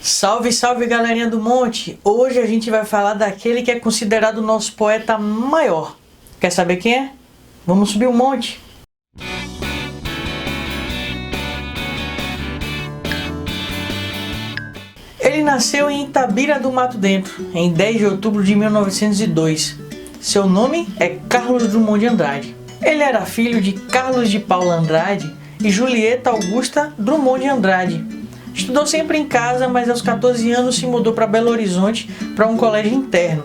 Salve, salve galerinha do Monte! Hoje a gente vai falar daquele que é considerado o nosso poeta maior. Quer saber quem é? Vamos subir o monte! Ele nasceu em Itabira do Mato Dentro, em 10 de outubro de 1902. Seu nome é Carlos Drummond de Andrade. Ele era filho de Carlos de Paula Andrade e Julieta Augusta Drummond de Andrade. Estudou sempre em casa, mas aos 14 anos se mudou para Belo Horizonte para um colégio interno.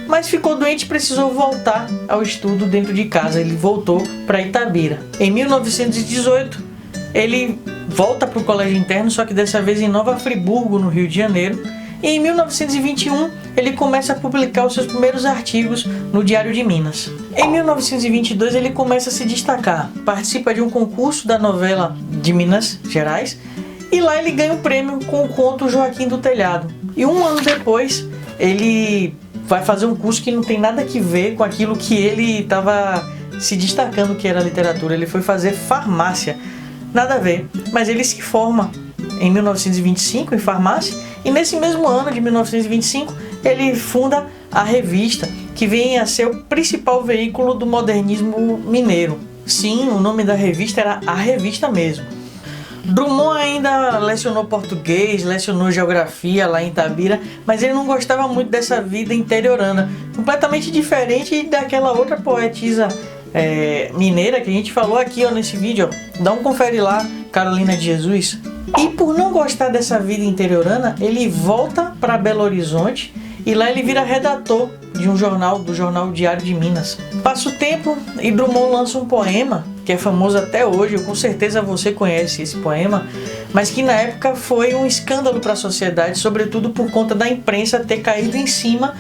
Mas ficou doente e precisou voltar ao estudo dentro de casa. Ele voltou para Itabira. Em 1918, ele volta para o colégio interno, só que dessa vez em Nova Friburgo, no Rio de Janeiro. E em 1921, ele começa a publicar os seus primeiros artigos no Diário de Minas. Em 1922, ele começa a se destacar. Participa de um concurso da novela de Minas Gerais. E lá ele ganha o prêmio com o conto Joaquim do Telhado. E um ano depois, ele vai fazer um curso que não tem nada a ver com aquilo que ele estava se destacando, que era literatura. Ele foi fazer farmácia. Nada a ver. Mas ele se forma em 1925 em farmácia. E nesse mesmo ano de 1925, ele funda a revista, que vem a ser o principal veículo do modernismo mineiro. Sim, o nome da revista era A Revista mesmo. Drummond ainda lecionou português, lecionou geografia lá em Itabira, mas ele não gostava muito dessa vida interiorana, completamente diferente daquela outra poetisa mineira que a gente falou aqui nesse vídeo. Dá um confere lá, Carolina de Jesus. E por não gostar dessa vida interiorana, ele volta para Belo Horizonte e lá ele vira redator de um jornal, do jornal Diário de Minas. Passa o tempo e Drummond lança um poema que é famoso até hoje, com certeza você conhece esse poema, mas que na época foi um escândalo para a sociedade, sobretudo por conta da imprensa ter caído em cima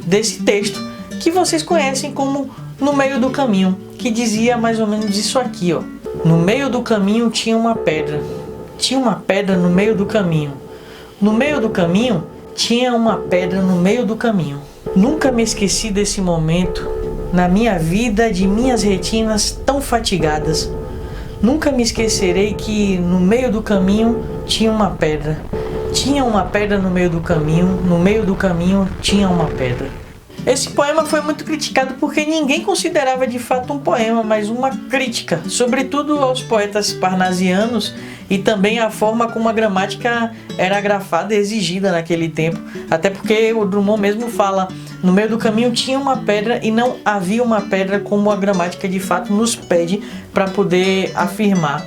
desse texto, que vocês conhecem como No Meio do Caminho, que dizia mais ou menos isso aqui, ó. No meio do caminho tinha uma pedra. Tinha uma pedra no meio do caminho. No meio do caminho tinha uma pedra no meio do caminho. Nunca me esqueci desse momento na minha vida, de minhas retinas tão fatigadas. Nunca me esquecerei que no meio do caminho tinha uma pedra. Tinha uma pedra no meio do caminho. No meio do caminho tinha uma pedra. Esse poema foi muito criticado porque ninguém considerava de fato um poema, mas uma crítica, sobretudo aos poetas parnasianos e também a forma como a gramática era grafada e exigida naquele tempo. Até porque o Drummond mesmo fala, no meio do caminho tinha uma pedra e não havia uma pedra como a gramática de fato nos pede para poder afirmar.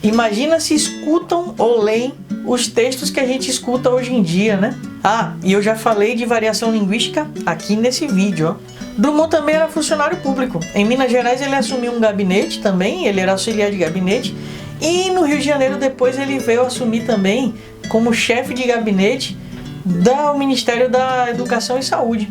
Imagina se escutam ou leem os textos que a gente escuta hoje em dia, né? Ah, e eu já falei de variação linguística aqui nesse vídeo, ó. Drummond também era funcionário público. Em Minas Gerais ele assumiu um gabinete também, ele era auxiliar de gabinete. E no Rio de Janeiro depois ele veio assumir também como chefe de gabinete do Ministério da Educação e Saúde.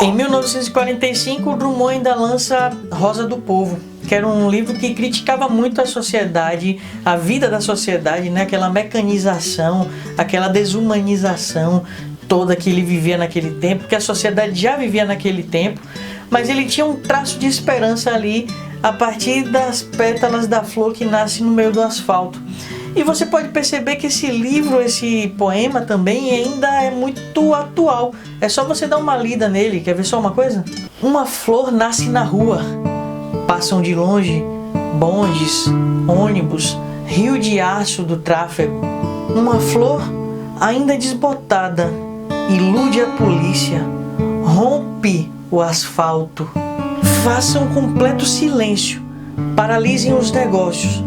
Em 1945 o Drummond ainda lança Rosa do Povo, que era um livro que criticava muito a sociedade, a vida da sociedade, né? Aquela mecanização, aquela desumanização toda que ele vivia naquele tempo, que a sociedade já vivia naquele tempo, mas ele tinha um traço de esperança ali a partir das pétalas da flor que nasce no meio do asfalto. E você pode perceber que esse livro, esse poema também ainda é muito atual. É só você dar uma lida nele. Quer ver só uma coisa? Uma flor nasce na rua. Passam de longe bondes, ônibus, rio de aço do tráfego. Uma flor ainda desbotada ilude a polícia, rompe o asfalto. Façam completo silêncio, paralisem os negócios.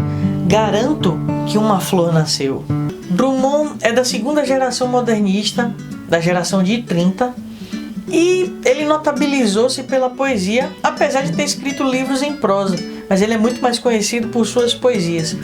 Garanto que uma flor nasceu. Drummond é da segunda geração modernista, da geração de 30, e ele notabilizou-se pela poesia, apesar de ter escrito livros em prosa, mas ele é muito mais conhecido por suas poesias.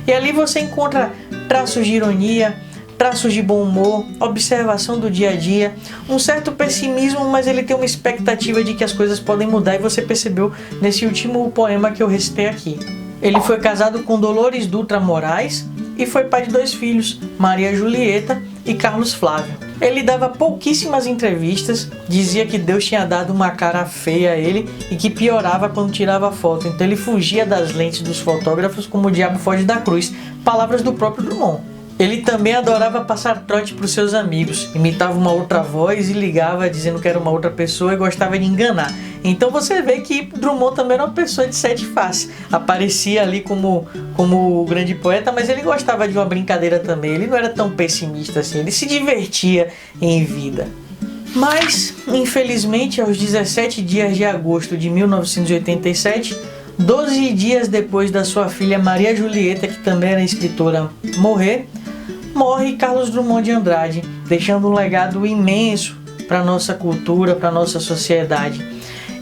E ali você encontra traços de ironia, traços de bom humor, observação do dia a dia, um certo pessimismo, mas ele tem uma expectativa de que as coisas podem mudar, e você percebeu nesse último poema que eu recitei aqui. Ele foi casado com Dolores Dutra Moraes e foi pai de 2 filhos, Maria Julieta e Carlos Flávio. Ele dava pouquíssimas entrevistas, dizia que Deus tinha dado uma cara feia a ele e que piorava quando tirava foto, então ele fugia das lentes dos fotógrafos como o diabo foge da cruz, palavras do próprio Drummond. Ele também adorava passar trote para os seus amigos, imitava uma outra voz e ligava dizendo que era uma outra pessoa e gostava de enganar. Então você vê que Drummond também era uma pessoa de sete faces. Aparecia ali como o grande poeta, mas ele gostava de uma brincadeira também. Ele não era tão pessimista assim, ele se divertia em vida. Mas, infelizmente, aos 17 dias de agosto de 1987, 12 dias depois da sua filha Maria Julieta, que também era escritora, morre Carlos Drummond de Andrade, deixando um legado imenso para a nossa cultura, para a nossa sociedade.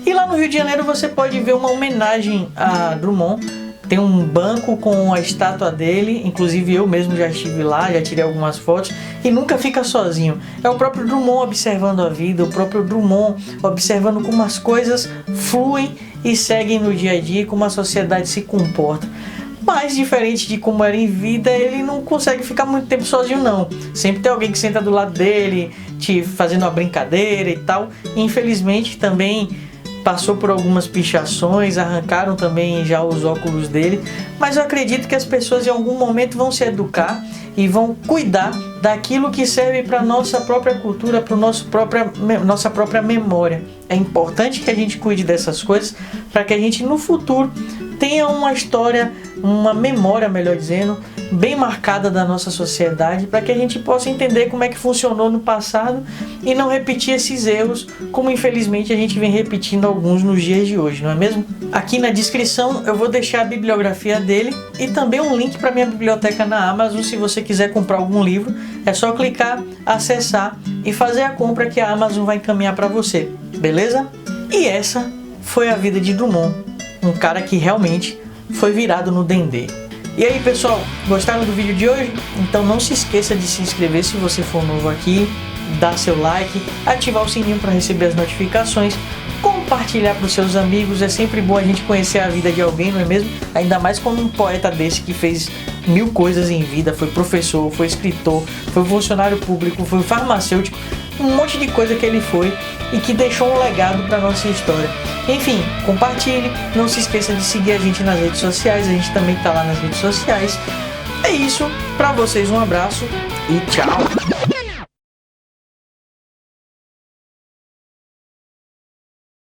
E lá no Rio de Janeiro você pode ver uma homenagem a Drummond. Tem um banco com a estátua dele, inclusive eu mesmo já estive lá, já tirei algumas fotos, e nunca fica sozinho. É o próprio Drummond observando a vida, o próprio Drummond observando como as coisas fluem e seguem no dia a dia, como a sociedade se comporta. Mas, diferente de como era em vida, ele não consegue ficar muito tempo sozinho não. Sempre tem alguém que senta do lado dele, fazendo uma brincadeira e tal. Infelizmente também passou por algumas pichações, arrancaram também já os óculos dele, mas eu acredito que as pessoas em algum momento vão se educar e vão cuidar daquilo que serve para a nossa própria cultura, para nossa própria memória. É importante que a gente cuide dessas coisas para que a gente no futuro tenha uma história, uma memória, melhor dizendo, bem marcada da nossa sociedade, para que a gente possa entender como é que funcionou no passado e não repetir esses erros, como infelizmente a gente vem repetindo alguns nos dias de hoje, não é mesmo? Aqui na descrição eu vou deixar a bibliografia dele e também um link para minha biblioteca na Amazon. Se você quiser comprar algum livro, é só clicar, acessar e fazer a compra que a Amazon vai encaminhar para você, beleza? E essa foi a vida de Drummond, um cara que realmente foi virado no Dendê. E aí pessoal, gostaram do vídeo de hoje? Então não se esqueça de se inscrever se você for novo aqui, dar seu like, ativar o sininho para receber as notificações, compartilhar para os seus amigos. É sempre bom a gente conhecer a vida de alguém, não é mesmo? Ainda mais quando um poeta desse que fez 1000 coisas em vida, foi professor, foi escritor, foi funcionário público, foi farmacêutico, um monte de coisa que ele foi e que deixou um legado para nossa história. Enfim, compartilhe, não se esqueça de seguir a gente nas redes sociais, a gente também tá lá nas redes sociais. É isso, para vocês um abraço e tchau!